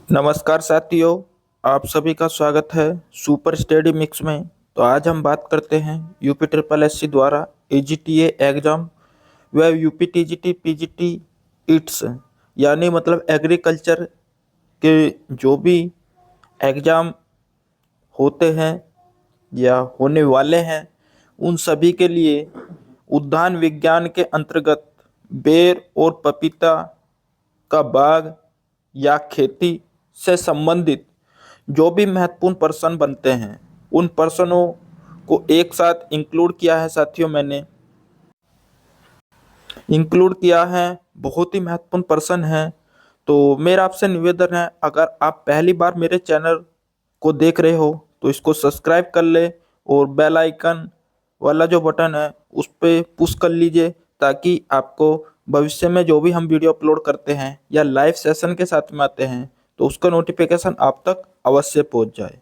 नमस्कार साथियों, आप सभी का स्वागत है सुपर स्टडी मिक्स में। तो आज हम बात करते हैं यूपी ट्रिपल एससी द्वारा एजीटीए एग्जाम व यूपी टीजीटी पीजीटी इट्स यानी मतलब एग्रीकल्चर के जो भी एग्जाम होते हैं या होने वाले हैं उन सभी के लिए उद्यान विज्ञान के अंतर्गत बेर और पपीता का बाग या खेती से संबंधित जो भी महत्वपूर्ण प्रश्न बनते हैं उन प्रश्नों को एक साथ इंक्लूड किया है साथियों। मैंने इंक्लूड किया है, बहुत ही महत्वपूर्ण प्रश्न है। तो मेरा आपसे निवेदन है, अगर आप पहली बार मेरे चैनल को देख रहे हो तो इसको सब्सक्राइब कर ले और बेल आइकन वाला जो बटन है उस पर पुश कर लीजिए, ताकि आपको भविष्य में जो भी हम वीडियो अपलोड करते हैं या लाइव सेशन के साथ में आते हैं तो उसका नोटिफिकेशन आप तक अवश्य पहुंच जाए।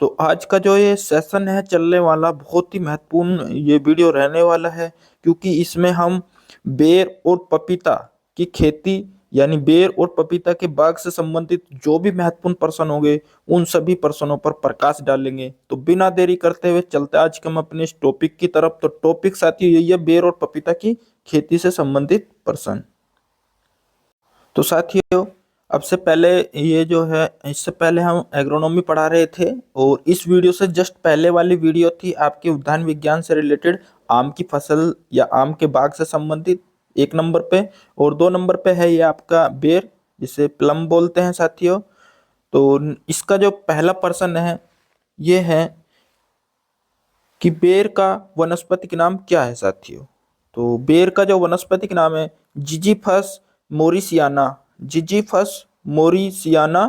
तो आज का जो ये सेशन है चलने वाला, बहुत ही महत्वपूर्ण ये वीडियो रहने वाला है, क्योंकि इसमें हम बेर और पपीता की खेती यानी बेर और पपीता के बाग से संबंधित जो भी महत्वपूर्ण प्रश्न होंगे उन सभी प्रश्नों पर प्रकाश डालेंगे। तो बिना देरी करते हुए चलते आज के हम अपने इस टॉपिक की तरफ। तो टॉपिक साथियों यही है, बेर और पपीता की खेती से संबंधित प्रश्न। तो साथियों, अब से पहले ये जो है, इससे पहले हम एग्रोनॉमी पढ़ा रहे थे और इस वीडियो से जस्ट पहले वाली वीडियो थी आपके उद्यान विज्ञान से रिलेटेड, आम की फसल या आम के बाग से संबंधित, 1 नंबर पे। और 2 नंबर पे है ये आपका बेर, जिसे प्लम बोलते हैं साथियों। तो इसका जो पहला प्रश्न है ये है कि बेर का वनस्पतिक नाम क्या है साथियों। तो बेर का जो वनस्पतिक नाम है जिजीफस मोरिसियाना, जिजीफस मोरिसियाना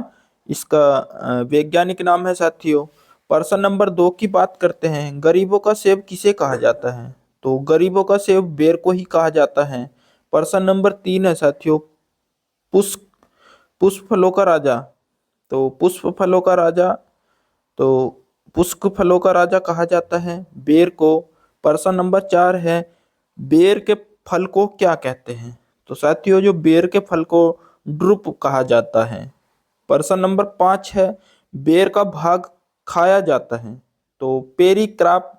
इसका वैज्ञानिक नाम है साथियों। प्रश्न नंबर 2 की बात करते हैं, गरीबों का सेब किसे कहा जाता है। तो गरीबों का सेब बेर को ही कहा जाता है। प्रश्न नंबर 3 है साथियों, पुष्प पुष्प फलों का राजा। तो पुष्प फलों का राजा, तो पुष्प फलों का राजा कहा जाता है बेर को। प्रश्न नंबर 4 है, बेर के फल को क्या कहते हैं। तो साथियों, जो बेर के फल को ड्रुप कहा जाता है। प्रश्न नंबर 5 है, बेर का भाग खाया जाता है। तो पेरी क्रॉप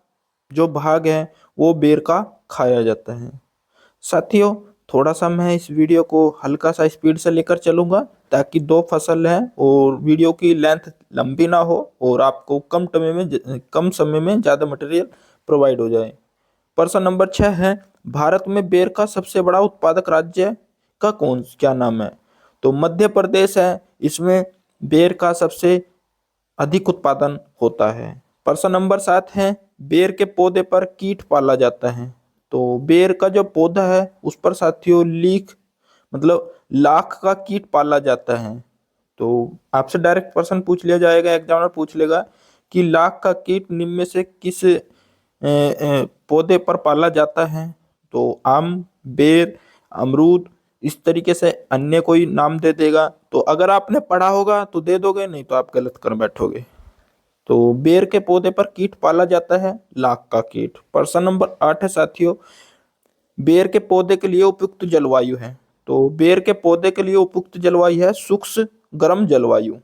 जो भाग है वो बेर का खाया जाता है। साथियों, थोड़ा सा मैं इस वीडियो को हल्का सा स्पीड से लेकर चलूंगा, ताकि 2 फसल है और वीडियो की लेंथ लंबी ना हो और आपको कम समय में ज़्यादा मटेरियल प्रोवाइड हो जाए। प्रश्न नंबर 6 है, भारत में बेर का सबसे बड़ा उत्पादक राज्य का क्या नाम है। तो मध्य प्रदेश है, इसमें बेर का सबसे अधिक उत्पादन होता है। प्रश्न नंबर 7 है, बेर के पौधे पर कीट पाला जाता है। तो बेर का जो पौधा है उस पर साथियों लीख मतलब लाख का कीट पाला जाता है। तो आपसे डायरेक्ट प्रश्न पूछ लिया जाएगा, एग्जामिनर पूछ लेगा कि लाख का कीट निम्न में से किस पौधे पर पाला जाता है। तो आम, बेर, अमरूद, इस तरीके से अन्य कोई नाम दे देगा। तो अगर आपने पढ़ा होगा तो दे दोगे, नहीं तो आप गलत कर बैठोगे। तो बेर के पौधे पर कीट पाला जाता है लाख का कीट। प्रश्न नंबर 8 है साथियों, बेर के पौधे के लिए उपयुक्त जलवायु है। तो बेर के पौधे के लिए उपयुक्त जलवायु है शुष्क गर्म जलवायु।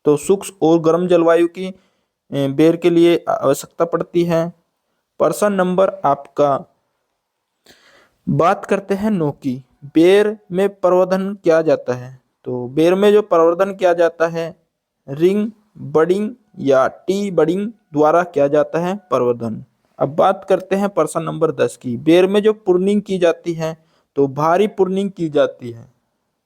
तो शुष्क और गर्म जलवायु की बेर के लिए आवश्यकता पड़ती है। प्रश्न नंबर आपका, बात करते हैं नो की, बेर में प्रवर्धन किया जाता है। तो बेर में जो प्रवर्धन किया जाता है, रिंग बडिंग या टी बडिंग द्वारा किया जाता है प्रवर्धन। अब बात करते हैं प्रश्न नंबर 10 की, बेर में जो प्रूनिंग की जाती है तो भारी प्रूनिंग की जाती है।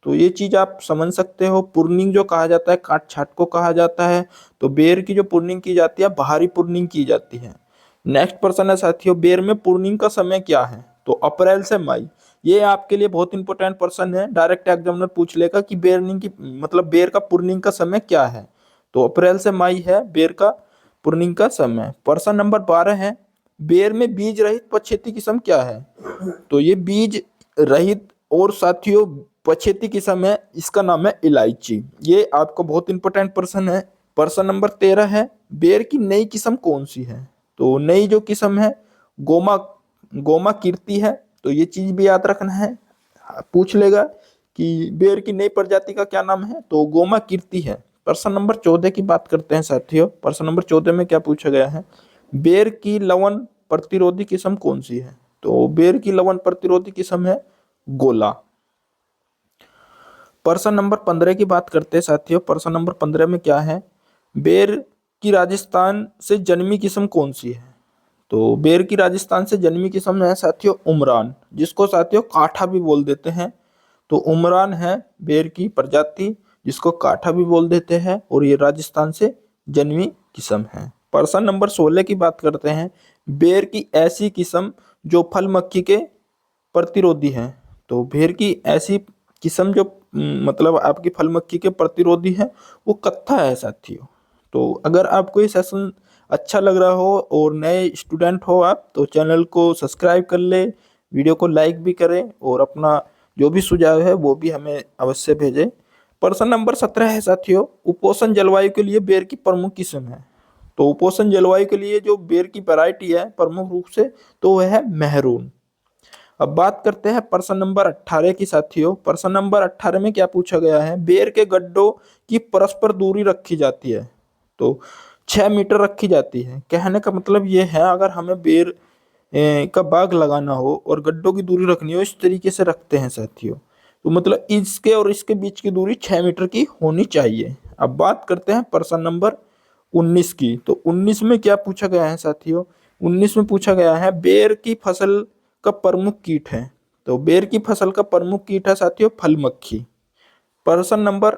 तो ये चीज आप समझ सकते हो, प्रूनिंग जो कहा जाता है काट छाट को कहा जाता है। तो बेर की जो प्रूनिंग की जाती है भारी प्रूनिंग की जाती है। नेक्स्ट प्रश्न है साथियों, बेर में प्रूनिंग का समय क्या है। तो अप्रैल से मई। ये आपके लिए बहुत इंपॉर्टेंट प्रश्न है, डायरेक्ट एग्जामिनर पूछ लेगा कि बेरनिंग की मतलब बेर का प्रूनिंग का समय क्या है। तो अप्रैल से मई है बेर का प्रूनिंग का समय। प्रश्न नंबर 12 है, बेर में बीज रहित पछेती किस्म क्या है। तो ये बीज रहित और साथियों पछेती किस्म है, इसका नाम है इलायची। ये आपको बहुत इंपॉर्टेंट प्रश्न है। प्रश्न नंबर 13 है, बेर की नई किस्म कौन सी है। तो नई जो किस्म है गोमा गोमा कीर्ति है। तो ये चीज भी याद रखना है, पूछ लेगा कि बेर की नई प्रजाति का क्या नाम है, तो गोमा कीर्ति है। प्रश्न नंबर 14 की बात करते हैं साथियों। प्रश्न नंबर 14 में क्या पूछा गया है, बेर की लवण प्रतिरोधी किस्म कौन सी है, तो बेर की लवण प्रतिरोधी किस्म है गोला। प्रश्न नंबर 15 की बात करते हैं साथियों। प्रश्न नंबर 15 में क्या है, बेर की राजस्थान से जन्मी किस्म कौन सी है, तो बेर की राजस्थान से जन्मी किस्म है साथियों उमरान, जिसको साथियों काठा भी बोल देते हैं। तो उमरान है बेर की प्रजाति, जिसको काठा भी बोल देते हैं, और ये राजस्थान से जन्मी किस्म है। प्रश्न नंबर 16 की बात करते हैं, बेर की ऐसी किस्म जो फल मक्खी के प्रतिरोधी है, तो बेर की ऐसी किस्म जो मतलब आपकी फल मक्खी के प्रतिरोधी है वो कत्था है साथियों। तो अगर आपको ये सेशन अच्छा लग रहा हो और नए स्टूडेंट हो आप, तो चैनल को सब्सक्राइब कर ले, वीडियो को लाइक भी करें, और अपना जो भी सुझाव है वो भी हमें अवश्य भेजें। प्रश्न नंबर 17 है साथियों, उपोष्ण जलवायु के लिए बेर की प्रमुख किस्म है, तो उपोष्ण जलवायु के लिए जो बेर की वैरायटी है प्रमुख रूप से, तो वह है मेहरून। अब बात करते हैं प्रश्न नंबर 18 की साथियों। प्रश्न नंबर 18 में क्या पूछा गया है, बेर के गड्ढों की परस्पर दूरी रखी जाती है, तो 6 मीटर रखी जाती है। कहने का मतलब ये है, अगर हमें बेर का बाग लगाना हो और गड्ढों की दूरी रखनी हो, इस तरीके से रखते हैं साथियों। तो मतलब इसके और इसके बीच की दूरी 6 मीटर की होनी चाहिए। अब बात करते हैं प्रश्न नंबर 19 की। तो 19 में क्या पूछा गया है साथियों, 19 में पूछा गया है बेर की फसल का प्रमुख कीट है, तो बेर की फसल का प्रमुख कीट है साथियों फल मक्खी। प्रश्न नंबर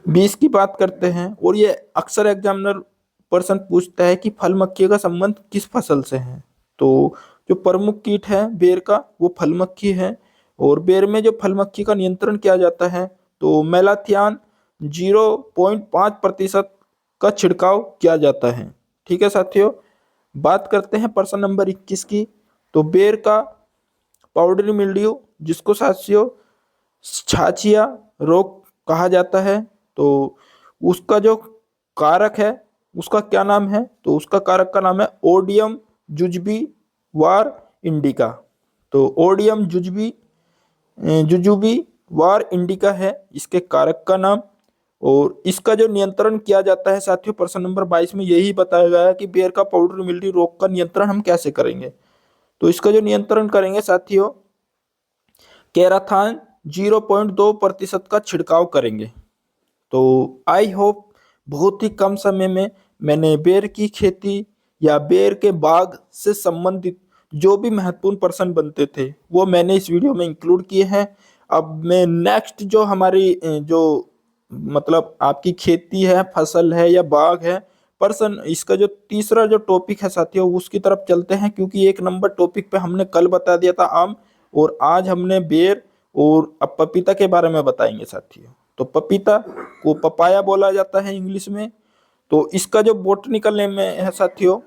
20 की बात करते हैं, और ये अक्सर एग्जामिनर प्रश्न पूछता है कि फल मक्खी का संबंध किस फसल से है, तो जो प्रमुख कीट है बेर का वो फल मक्खी है। और बेर में जो फल मक्खी का नियंत्रण किया जाता है, तो मेलाथियान 0.5% का छिड़काव किया जाता है। ठीक है साथियों। बात करते हैं प्रश्न नंबर 21 की। तो बेर का पाउडरी मिल्ड्यू, जिसको साथियों छाछिया रोग कहा जाता है, तो उसका जो कारक है उसका क्या नाम है, तो उसका कारक का नाम है ओडियम जुजबी वार इंडिका। तो ओडियम जुजुबी वार इंडिका है इसके कारक का नाम। और इसका जो नियंत्रण किया जाता है साथियों, प्रश्न नंबर 22 में यही बताया गया है कि बेर का पाउडर मिल्ड्यू रोग का नियंत्रण हम कैसे करेंगे। तो इसका जो नियंत्रण करेंगे साथियों, केराथान 0.2% का छिड़काव करेंगे। तो आई होप बहुत ही कम समय में मैंने बेर की खेती या बेर के बाग से संबंधित जो भी महत्वपूर्ण प्रश्न बनते थे वो मैंने इस वीडियो में इंक्लूड किए हैं। अब मैं नेक्स्ट जो हमारी जो मतलब आपकी खेती है, फसल है या बाग है, पर्सन इसका जो तीसरा जो टॉपिक है साथियों उसकी तरफ चलते हैं, क्योंकि 1 नंबर टॉपिक पे हमने कल बता दिया था आम, और आज हमने बेर और अब पपीता के बारे में बताएंगे साथियों। तो पपीता को पपाया बोला जाता है इंग्लिश में। तो इसका जो बोटनिकल नेम है साथियों,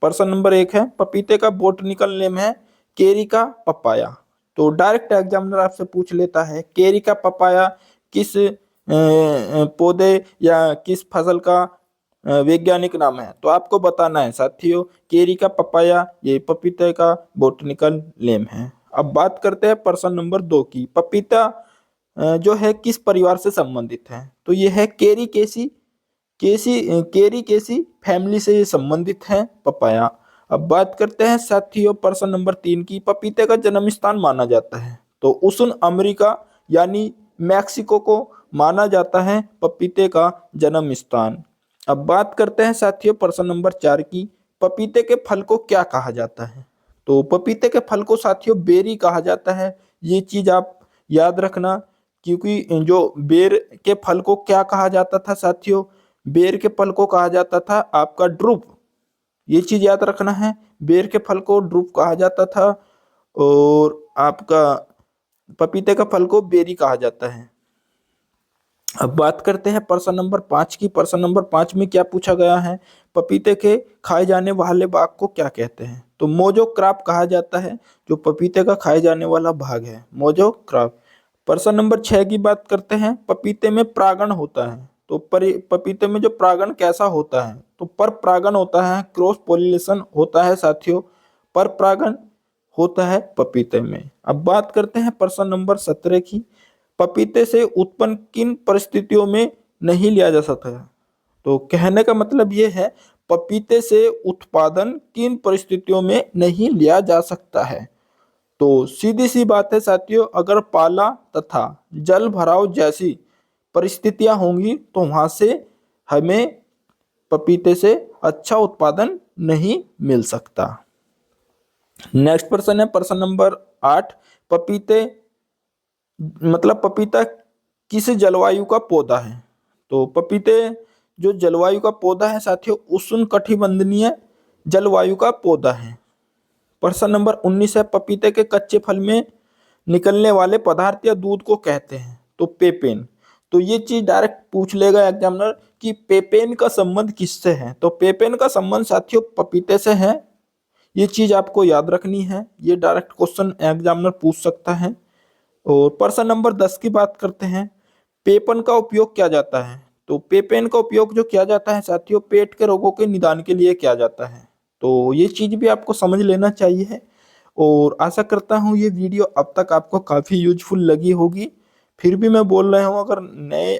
पर्सन नंबर 1 है, पपीते का बोटनिकल नेम है केरिका पपाया। तो डायरेक्ट एग्जामिनर आपसे पूछ लेता है केरिका पपाया किस पौधे या किस फसल का वैज्ञानिक नाम है, तो आपको बताना है साथियों केरिका पपाया ये पपीते का बोटनिकल नेम है। अब बात करते हैं प्रश्न नंबर 2 की। पपीता जो है किस परिवार से संबंधित है, तो ये है केरी केसी फैमिली से ये संबंधित है पपाया। अब बात करते हैं साथियों प्रश्न नंबर 3 की। पपीते का जन्म स्थान माना जाता है, तो उष्ण अमेरिका यानी मैक्सिको को माना जाता है पपीते का जन्म स्थान। अब बात करते हैं साथियों प्रश्न नंबर 4 की। पपीते के फल को क्या कहा जाता है, तो पपीते के फल को साथियों बेरी कहा जाता है। ये चीज आप याद रखना, क्योंकि जो बेर के फल को क्या कहा जाता था साथियों, बेर के फल को कहा जाता था आपका ड्रूप। ये चीज याद रखना है, बेर के फल को ड्रूप कहा जाता था, और आपका पपीते का फल को बेरी कहा जाता है। अब बात करते हैं प्रश्न नंबर 5 की। प्रश्न नंबर 5 में क्या पूछा गया है, पपीते के खाए जाने वाले भाग को क्या कहते हैं, तो मोजो क्रॉप कहा जाता है। जो पपीते का खाए जाने वाला भाग है मोजो क्रॉप। प्रश्न नंबर 6 की बात करते हैं, पपीते में परागण होता है, तो पपीते में जो परागण कैसा होता है, तो पर परागण होता है, क्रॉस पोलिनेशन होता है साथियों, पर परागण होता है पपीते में। अब बात करते हैं प्रश्न नंबर 17 की। पपीते से उत्पन्न किन परिस्थितियों में नहीं लिया जा सकता है? तो कहने का मतलब ये है, पपीते से उत्पादन किन परिस्थितियों में नहीं लिया जा सकता है? तो सीधी सी बात है साथियों, अगर पाला तथा जल भराव जैसी परिस्थितियां होंगी तो वहां से हमें पपीते से अच्छा उत्पादन नहीं मिल सकता। नेक्स्ट प्रश्न है प्रश्न नंबर 8। पपीते मतलब पपीता किस जलवायु का पौधा है? तो पपीते जो जलवायु का पौधा है साथियों, उष्ण कटिबंधीय जलवायु का पौधा है। प्रश्न नंबर 19 है, पपीते के कच्चे फल में निकलने वाले पदार्थ या दूध को कहते हैं? तो पेपेन। तो ये चीज डायरेक्ट पूछ लेगा एग्जामिनर कि पेपेन का संबंध किससे है? तो पेपेन का संबंध साथियों पपीते से है। ये चीज आपको याद रखनी है, ये डायरेक्ट क्वेश्चन एग्जामिनर पूछ सकता है। और प्रश्न नंबर 10 की बात करते हैं, पेपन का उपयोग किया जाता है? तो पेपेन का उपयोग जो किया जाता है साथियों, पेट के रोगों के निदान के लिए किया जाता है। तो ये चीज भी आपको समझ लेना चाहिए। और आशा करता हूँ ये वीडियो अब तक आपको काफी यूजफुल लगी होगी। फिर भी मैं बोल रहा हूँ,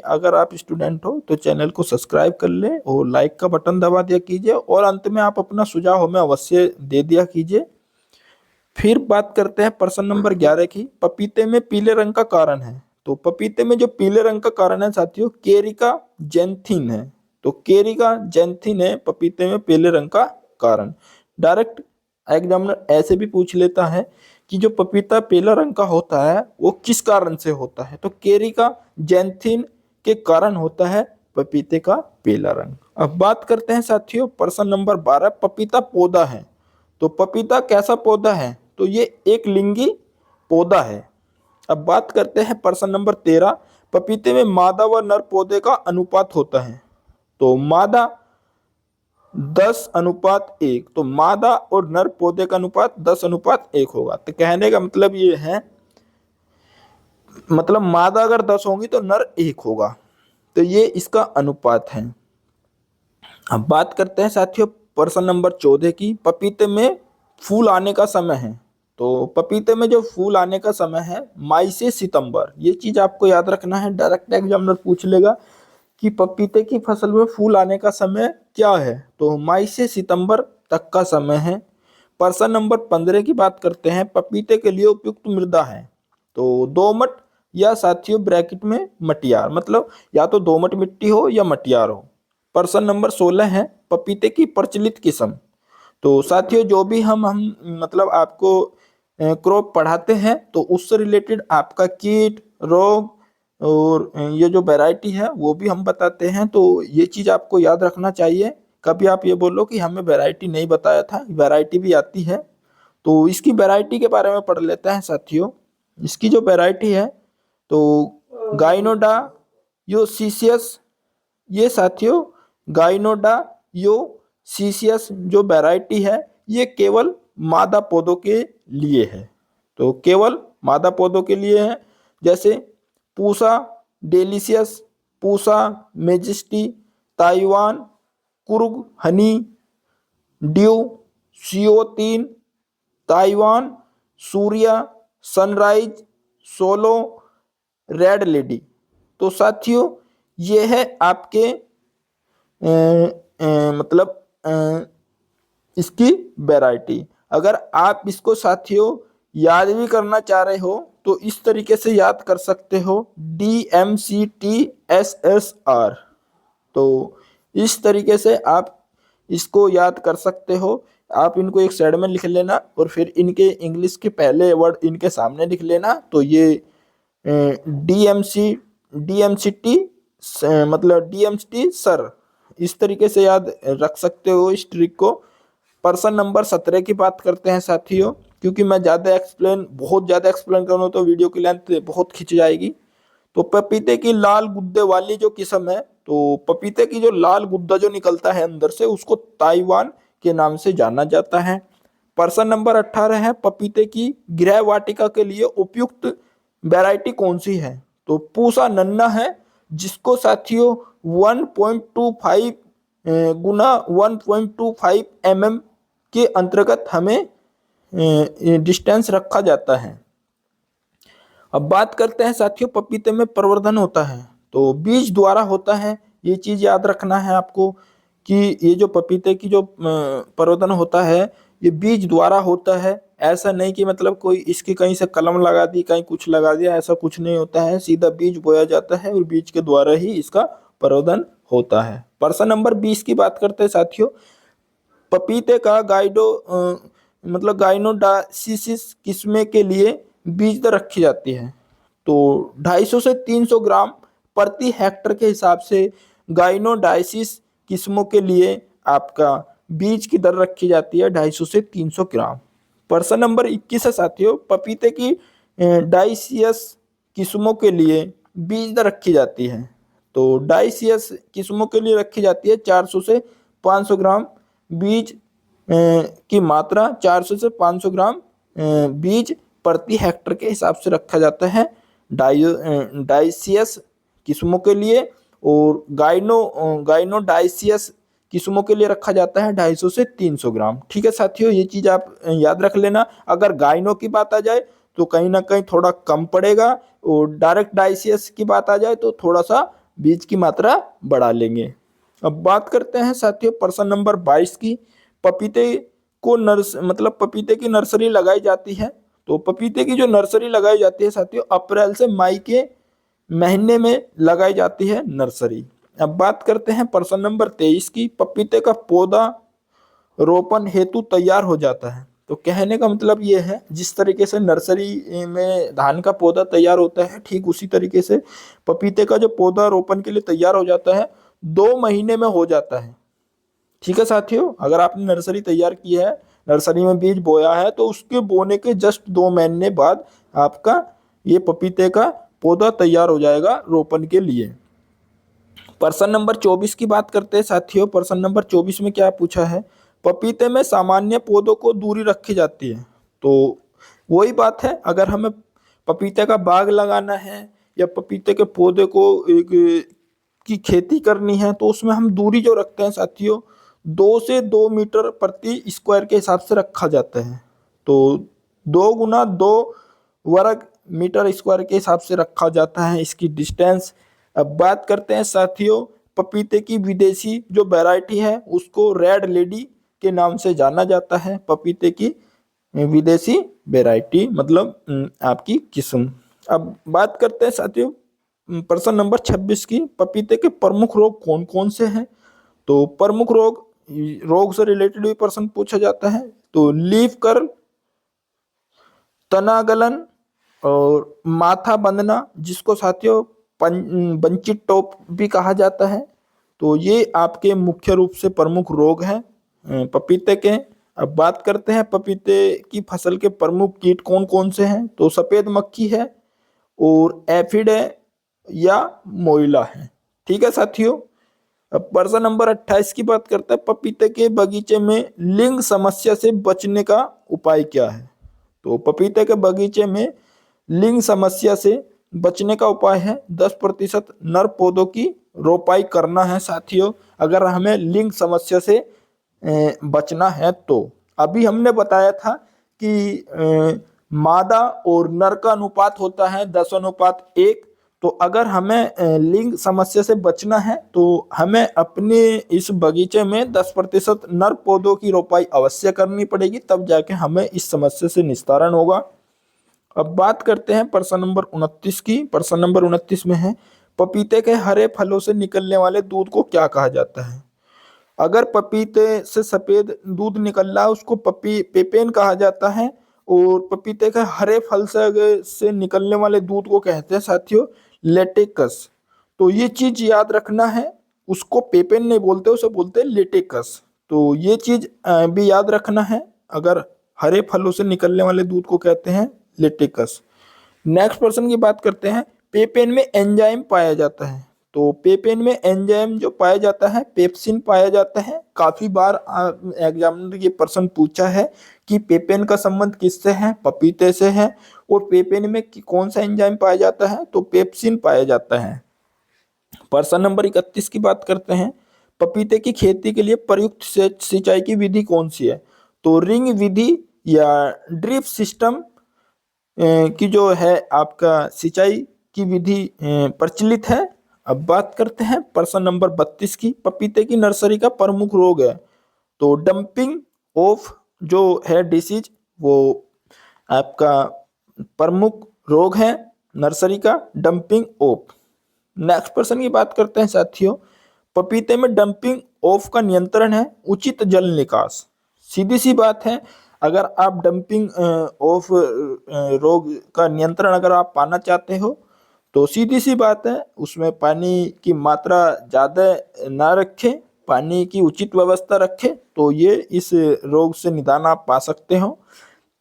अगर आप स्टूडेंट हो तो चैनल को सब्सक्राइब कर ले और लाइक का बटन दबा दिया कीजिए, और अंत में आप अपना सुझाव हमें अवश्य दे दिया कीजिए। फिर बात करते हैं प्रश्न नंबर 11 की, पपीते में पीले रंग का कारण है? तो पपीते में जो पीले रंग का कारण है साथियों, केरिका जेंथिन है। तो केरिका जेंथिन है पपीते में पीले रंग का कारण। डायरेक्ट एग्जामिनर ऐसे भी पूछ लेता है कि जो पपीता पीला रंग का होता है वो किस कारण से होता है? तो केरिका जेंथिन के कारण होता है पपीते का पीला रंग। अब बात करते हैं साथियों प्रश्न नंबर 12, पपीता पौधा है? तो पपीता कैसा पौधा है? तो ये एक लिंगी पौधा है। अब बात करते हैं प्रश्न नंबर 13, पपीते में मादा व नर पौधे का अनुपात होता है? तो मादा 10:1। तो मादा और नर पौधे का अनुपात 10:1 होगा। तो कहने का मतलब ये है, मतलब मादा अगर 10 होंगी तो नर 1 होगा। तो ये इसका अनुपात है। अब बात करते हैं साथियों प्रश्न नंबर 14 की, पपीते में फूल आने का समय है? तो पपीते में जो फूल आने का समय है मई से सितंबर। ये चीज आपको याद रखना है, डायरेक्ट एग्जामिनर पूछ लेगा कि पपीते की फसल में फूल आने का समय क्या है? तो मई से सितंबर तक का समय है। प्रश्न नंबर 15 की बात करते हैं, पपीते के लिए उपयुक्त मृदा है? तो दोमट या साथियों ब्रैकेट में मटियार, मतलब या तो दोमट मिट्टी हो या मटियार हो। प्रश्न नंबर 16 है, पपीते की प्रचलित किस्म? तो साथियों जो भी हम मतलब आपको क्रॉप पढ़ाते हैं तो उससे रिलेटेड आपका कीट रोग और ये जो वैरायटी है वो भी हम बताते हैं। तो ये चीज़ आपको याद रखना चाहिए, कभी आप ये बोलो कि हमें वैरायटी नहीं बताया था, वैरायटी भी आती है। तो इसकी वैरायटी के बारे में पढ़ लेते हैं साथियों। इसकी जो वैरायटी है तो गाइनोडा योसिसियस, ये साथियों गाइनोडा यो सीसियस जो वैरायटी है ये केवल मादा पौधों के लिए है। तो केवल मादा पौधों के लिए है, जैसे Pusa delicious, Pusa majesty, Taiwan, Coorg Honey due, CO3, Taiwan Surya, sunrise, solo, red lady. तो साथियों ये है आपके मतलब इसकी वैरायटी। अगर आप इसको साथियों याद भी करना चाह रहे हो तो इस तरीके से याद कर सकते हो, DMCTSSR। तो इस तरीके से आप इसको याद कर सकते हो। आप इनको एक साइड में लिख लेना और फिर इनके इंग्लिश के पहले वर्ड इनके सामने लिख लेना। तो ये DMCT मतलब DMCT सर, इस तरीके से याद रख सकते हो इस ट्रिक को। प्रश्न नंबर 17 की बात करते हैं साथियों, क्योंकि मैं बहुत ज़्यादा एक्सप्लेन करूँ तो वीडियो की लेंथ बहुत खिंच जाएगी। तो पपीते की लाल गुद्दे वाली जो किस्म है, तो पपीते की जो लाल गुद्दा जो निकलता है अंदर से उसको ताइवान के नाम से जाना जाता है। प्रश्न नंबर 18 है, पपीते की गृह वाटिका के लिए उपयुक्त वैरायटी कौन सी है? तो पूसा नन्ना है, जिसको साथियों 1.25 गुना 1.25 mm के अंतर्गत हमें डिस्टेंस रखा जाता है। अब बात करते हैं साथियों, पपीते में प्रवर्धन होता है तो बीज द्वारा होता है। ये चीज याद रखना है आपको कि ये जो पपीते की जो प्रवर्धन होता है ये बीज द्वारा होता है। ऐसा नहीं कि मतलब कोई इसकी कहीं से कलम लगा दी कहीं कुछ लगा दिया, ऐसा कुछ नहीं होता है। सीधा बीज बोया जाता है और बीज के द्वारा ही इसका प्रवर्धन होता है। प्रश्न नंबर 20 की बात करते हैं साथियों, पपीते का मतलब गाइनोडासिस किस्में के लिए बीज दर रखी जाती है। तो 250 से 300 ग्राम प्रति हेक्टर के हिसाब से गाइनोडाइसिस किस्मों के लिए आपका बीज की दर रखी जाती है 250 से 300 ग्राम। प्रश्न नंबर 21 है साथियों, पपीते की डाइसियस किस्मों के लिए बीज दर रखी जाती है। तो डाइसियस किस्मों के लिए रखी जाती है 400 से 500 ग्राम बीज की मात्रा, 400 से 500 ग्राम बीज प्रति हेक्टर के हिसाब से रखा जाता है डाइसियस किस्मों के लिए। और गाइनोडाइसियस किस्मों के लिए रखा जाता है 250 से 300 ग्राम। ठीक है साथियों, ये चीज आप याद रख लेना। अगर गाइनो की बात आ जाए तो कहीं ना कहीं थोड़ा कम पड़ेगा, और डायरेक्ट डाइसियस की बात आ जाए तो थोड़ा सा बीज की मात्रा बढ़ा लेंगे। अब बात करते हैं साथियों प्रश्न नंबर 22 की, पपीते को मतलब पपीते की नर्सरी लगाई जाती है। तो पपीते की जो नर्सरी लगाई जाती है साथियों, अप्रैल से मई के महीने में लगाई जाती है नर्सरी। अब बात करते हैं प्रश्न नंबर 23 की, पपीते का पौधा रोपण हेतु तैयार हो जाता है। तो कहने का मतलब ये है, जिस तरीके से नर्सरी में धान का पौधा तैयार होता है ठीक उसी तरीके से पपीते का जो पौधा रोपण के लिए तैयार हो जाता है 2 महीने में हो जाता है। ठीक है साथियों, अगर आपने नर्सरी तैयार की है, नर्सरी में बीज बोया है, तो उसके बोने के जस्ट 2 महीने बाद आपका ये पपीते का पौधा तैयार हो जाएगा रोपण के लिए। प्रश्न नंबर 24 की बात करते हैं साथियों। प्रश्न नंबर 24 में क्या पूछा है, पपीते में सामान्य पौधों को दूरी रखी जाती है। तो वही बात है, अगर हमें पपीते का बाग लगाना है या पपीते के पौधे को की खेती करनी है तो उसमें हम दूरी जो रखते हैं साथियों 2 से 2 मीटर प्रति स्क्वायर के हिसाब से रखा जाता है। तो 2 × 2 वर्ग मीटर स्क्वायर के हिसाब से रखा जाता है इसकी डिस्टेंस। अब बात करते हैं साथियों, पपीते की विदेशी जो वैरायटी है उसको रेड लेडी के नाम से जाना जाता है। पपीते की विदेशी वैरायटी मतलब आपकी किस्म। अब बात करते हैं साथियों प्रश्न नंबर 26 की, पपीते के प्रमुख रोग कौन कौन से हैं। तो प्रमुख रोग से रिलेटेड भी प्रश्न पूछा जाता है। तो लीफ कर्ल, तना गलन और माथा बंधना, जिसको साथियों बंची टॉप भी कहा जाता है। तो ये आपके मुख्य रूप से प्रमुख रोग हैं पपीते के। अब बात करते हैं पपीते की फसल के प्रमुख कीट कौन कौन से हैं। तो सफेद मक्खी है और एफिड है या मोइला है। ठीक है साथियों, अब प्रश्न नंबर 28 की बात करते हैं, पपीते के बगीचे में लिंग समस्या से बचने का उपाय क्या है। तो पपीते के बगीचे में लिंग समस्या से बचने का उपाय है 10% नर पौधों की रोपाई करना है साथियों, अगर हमें लिंग समस्या से बचना है। तो अभी हमने बताया था कि मादा और नर का अनुपात होता है 10:1। तो अगर हमें लिंग समस्या से बचना है तो हमें अपने इस बगीचे में 10% नर पौधों की रोपाई अवश्य करनी पड़ेगी, तब जाके हमें इस समस्या से निस्तारण होगा। अब बात करते हैं प्रश्न नंबर 29 की। प्रश्न नंबर 29 में है, पपीते के हरे फलों से निकलने वाले दूध को क्या कहा जाता है। अगर पपीते से सफेद दूध निकल रहा है उसको पेपेन कहा जाता है, और पपीते के हरे फल से निकलने वाले दूध को कहते हैं साथियों लेटेकस। तो ये चीज याद रखना है, उसको पेपेन नहीं बोलते, उसे बोलते हैं लेटेकस। तो ये चीज भी याद रखना है, अगर हरे फलों से निकलने वाले दूध को कहते हैं लेटेकस। नेक्स्ट पर्सन की बात करते हैं, पेपेन में एंजाइम पाया जाता है। तो पेपेन में एंजाइम जो पाया जाता है पेप्सिन पाया जाता है। काफी बार एग्जामिनर ये प्रश्न पूछा है कि पेपेन का संबंध किससे है, पपीते से है, और पेपेन में कौन सा एंजाइम पाया जाता है, तो पेप्सिन पाया जाता है। प्रश्न नंबर 31 की बात करते हैं, पपीते की खेती के लिए प्रयुक्त सिंचाई की विधि कौन सी है। तो रिंग विधि या ड्रिप सिस्टम की जो है आपका सिंचाई की विधि प्रचलित है। अब बात करते हैं प्रश्न नंबर 32 की, पपीते की नर्सरी का प्रमुख रोग है। तो डंपिंग ऑफ जो है डिसीज, वो आपका प्रमुख रोग है नर्सरी का, डंपिंग ऑफ। नेक्स्ट प्रश्न की बात करते हैं साथियों, पपीते में डंपिंग ऑफ का नियंत्रण है उचित जल निकास। सीधी सी बात है, अगर आप डंपिंग ऑफ रोग का नियंत्रण अगर आप पाना चाहते हो तो सीधी सी बात है, उसमें पानी की मात्रा ज़्यादा ना रखें, पानी की उचित व्यवस्था रखें, तो ये इस रोग से निदान आप पा सकते हो।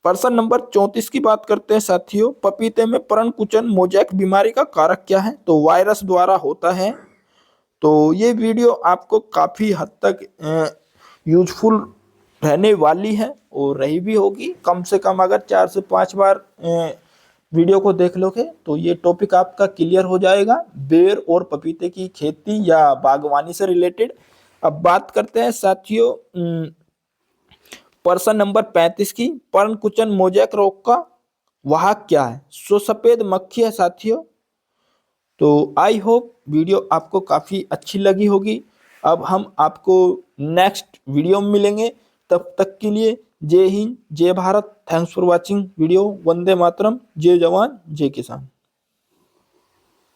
प्रश्न नंबर 34 की बात करते हैं साथियों, पपीते में पर्णकुचन मोजैक बीमारी का कारक क्या है? तो वायरस द्वारा होता है। तो ये वीडियो आपको काफ़ी हद तक यूजफुल रहने वाली है और रही भी होगी। कम से कम अगर 4 से 5 बार वीडियो को देख लोगे तो ये टॉपिक आपका क्लियर हो जाएगा, बेर और पपीते की खेती या बागवानी से रिलेटेड। अब बात करते हैं साथियों प्रश्न नंबर 35 की, पर्णकुचन मोजैक रोग का वाहक क्या है? सो सफेद मक्खी है साथियों। तो आई होप वीडियो आपको काफ़ी अच्छी लगी होगी। अब हम आपको नेक्स्ट वीडियो में मिलेंगे, तब तक के लिए जय हिंद, जय Bharat. Thanks for watching video. वंदे मातरम। जय जवान जय किसान।